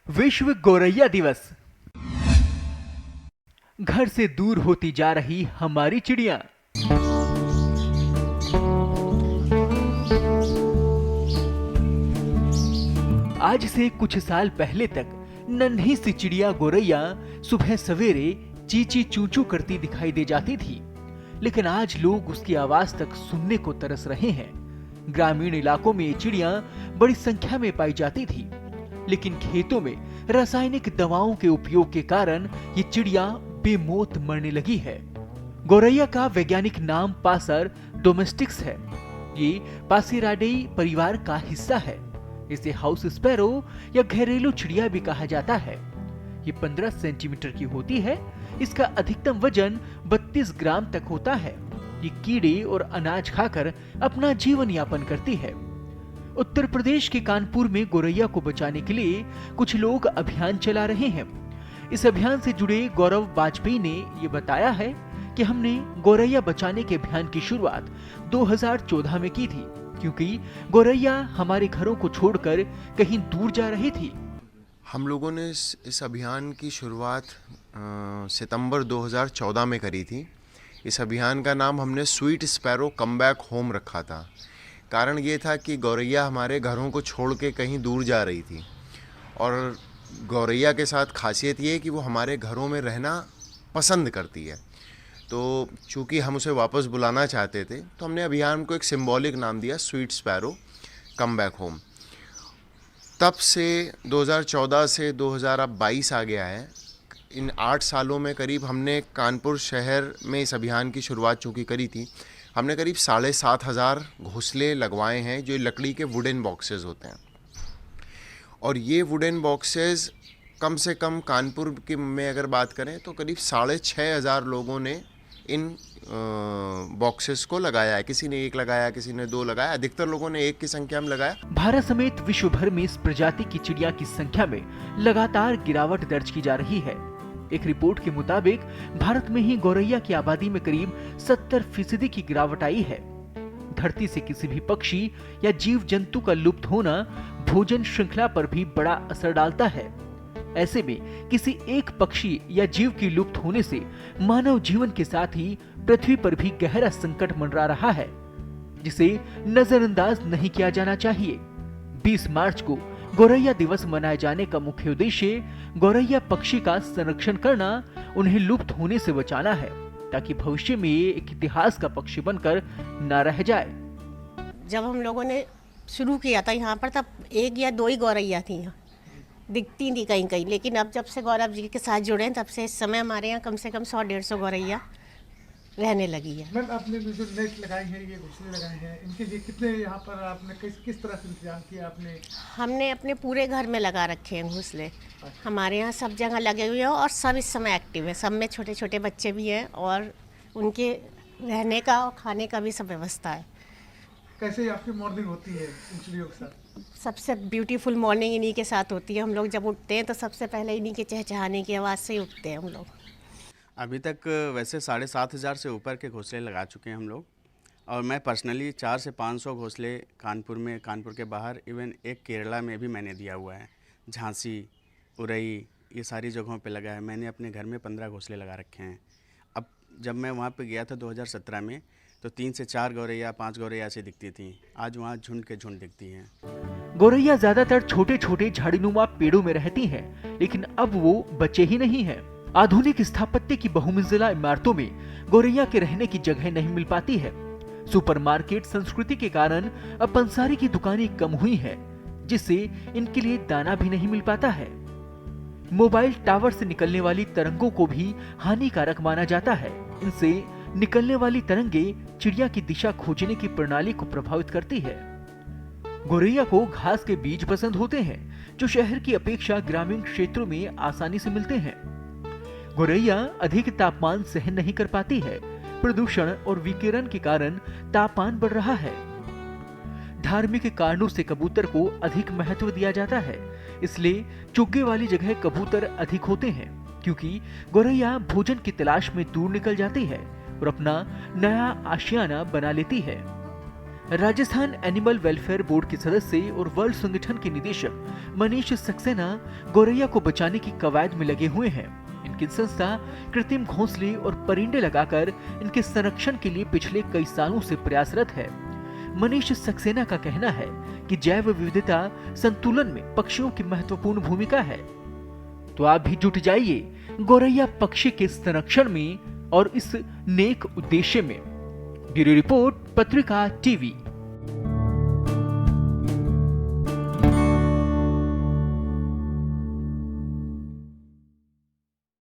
विश्व गौरैया दिवस। घर से दूर होती जा रही हमारी चिड़िया। आज से कुछ साल पहले तक नन्ही सी चिड़िया गौरैया सुबह सवेरे चींची चूचू करती दिखाई दे जाती थी, लेकिन आज लोग उसकी आवाज तक सुनने को तरस रहे हैं। ग्रामीण इलाकों में ये चिड़िया बड़ी संख्या में पाई जाती थी, लेकिन खेतों में रासायनिक दवाओं के उपयोग के कारण ये चिड़िया बेमौत मरने लगी है। गौरैया का वैज्ञानिक नाम पासर डोमेस्टिक्स है। ये पासिराडेई परिवार का हिस्सा है। इसे हाउस स्पैरो या घरेलू चिड़िया भी कहा जाता है। ये 15 सेंटीमीटर की होती है। इसका अधिकतम वजन 32 ग्राम तक होता है। ये कीड़े और अनाज खाकर अपना जीवन यापन करती है। उत्तर प्रदेश के कानपुर में गौरैया को बचाने के लिए कुछ लोग अभियान चला रहे हैं। इस अभियान से जुड़े गौरव वाजपेयी ने ये बताया है कि हमने गौरैया बचाने के अभियान की शुरुआत 2014 में की थी, क्योंकि गौरैया हमारे घरों को छोड़कर कहीं दूर जा रही थी। हम लोगों ने इस अभियान की शुरुआत सितंबर 2014 में करी थी। इस अभियान का नाम हमने sweet sparrow come back home रखा था। कारण ये था कि गौरैया हमारे घरों को छोड़ के कहीं दूर जा रही थी, और गौरैया के साथ खासियत ये है कि वो हमारे घरों में रहना पसंद करती है। तो चूँकि हम उसे वापस बुलाना चाहते थे, तो हमने अभियान को एक सिंबॉलिक नाम दिया, sweet sparrow come back home. तब से 2014 से 2022 आ गया है। इन 8 सालों में करीब हमने कानपुर शहर में इस अभियान की शुरुआत चूँकि करी थी, हमने करीब 7,500 घोंसले लगवाए हैं, जो लकड़ी के वुडन बॉक्सेस होते हैं। और ये वुडन बॉक्सेस कम से कम कानपुर के में अगर बात करें तो करीब 6,500 लोगों ने इन बॉक्सेस को लगाया है। किसी ने 1 लगाया, किसी ने 2 लगाया, अधिकतर लोगों ने 1 की संख्या में लगाया। भारत समेत विश्व भर में इस प्रजाति की चिड़िया की संख्या में लगातार गिरावट दर्ज की जा रही है। एक रिपोर्ट के मुताबिक भारत में ही गौरैया की आबादी में करीब 70% की गिरावट आई है। धरती से किसी भी पक्षी या जीव जंतु का लुप्त होना भोजन श्रृंखला पर भी बड़ा असर डालता है। ऐसे में किसी एक पक्षी या जीव की लुप्त होने से मानव जीवन के साथ ही पृथ्वी पर भी गहरा संकट मंडरा रहा है, जिसे नजरअंदाज नहीं किया जाना चाहिए। 20 मार्च को गौरैया दिवस मनाए जाने का मुख्य उद्देश्य गौरैया पक्षी का संरक्षण करना, उन्हें लुप्त होने से बचाना है, ताकि भविष्य में ये एक इतिहास का पक्षी बनकर न रह जाए। जब हम लोगों ने शुरू किया था यहाँ पर, तब 1 या 2 ही गौरैया थी, यहाँ दिखती थी कहीं कहीं। लेकिन अब जब से गौरव जी के साथ जुड़े हैं, तब से इस समय हमारे यहाँ कम से कम 100-150 गौरैया रहने लगी है। मैम, आपने जो नेट लगाई है, ये घोंसले लगाए हैं, इनके लिए कितने यहाँ पर आपने किस तरह से इंतजाम किया आपने? हमने अपने पूरे घर में लगा रखे हैं घोंसले। हमारे यहाँ सब जगह लगे हुए हैं और सब इस समय एक्टिव है। सब में छोटे छोटे बच्चे भी हैं और उनके रहने का और खाने का भी सब व्यवस्था है। कैसे आपकी मॉर्निंग होती है इन चिड़ियों के साथ? सबसे ब्यूटीफुल मॉर्निंग इन्हीं के साथ होती है। हम लोग जब उठते हैं तो सबसे पहले इन्हीं के चहचहाने की आवाज़ से ही उठते हैं हम लोग। अभी तक वैसे 7,500 से ऊपर के घोंसले लगा चुके हैं हम लोग, और मैं पर्सनली 400 से 500 घोंसले कानपुर में, कानपुर के बाहर, इवन एक केरला में भी मैंने दिया हुआ है। झांसी, उरई, ये सारी जगहों पे लगा है। मैंने अपने घर में 15 घोंसले लगा रखे हैं। अब जब मैं वहाँ पे गया था 2017 में, तो 3 से 4 गौरैया, 5 गौरैया ऐसी दिखती थी। आज वहाँ झुंड के झुंड दिखती हैं। गौरैया ज्यादातर छोटे छोटे झाड़ीनुमा पेड़ों में रहती हैं, लेकिन अब वो बचे ही नहीं हैं। आधुनिक स्थापत्य की बहुमंजिला इमारतों में गौरैया के रहने की जगह नहीं मिल पाती है। सुपरमार्केट संस्कृति के कारण अब पंसारी की दुकानें कम हुई हैं, जिससे इनके लिए दाना भी नहीं मिल पाता है। मोबाइल टावर से निकलने वाली तरंगों को भी हानिकारक माना जाता है। इनसे निकलने वाली तरंगे चिड़िया की दिशा खोजने की प्रणाली को प्रभावित करती है। गौरैया को घास के बीज पसंद होते हैं, जो शहर की अपेक्षा ग्रामीण क्षेत्रों में आसानी से मिलते हैं। गौरैया अधिक तापमान सहन नहीं कर पाती है। प्रदूषण और विकिरण के कारण तापमान बढ़ रहा है। धार्मिक कारणों से कबूतर को अधिक महत्व दिया जाता है, इसलिए चुग्गे वाली जगह कबूतर अधिक होते हैं, क्योंकि गौरैया भोजन की तलाश में दूर निकल जाती है और अपना नया आशियाना बना लेती है। राजस्थान एनिमल वेलफेयर बोर्ड के सदस्य और वर्ल्ड संगठन के निदेशक मनीष सक्सेना गौरैया को बचाने की कवायद में लगे हुए हैं। इनकी संस्था कृत्रिम घोंसले और परिंदे लगाकर इनके संरक्षण के लिए पिछले कई सालों से प्रयासरत है। मनीष सक्सेना का कहना है कि जैव विविधता संतुलन में पक्षियों की महत्वपूर्ण भूमिका है। तो आप भी जुट जाइए गौरैया पक्षी के संरक्षण में और इस नेक उद्देश्य में। ब्यूरो रिपोर्ट, पत्रिका टीवी।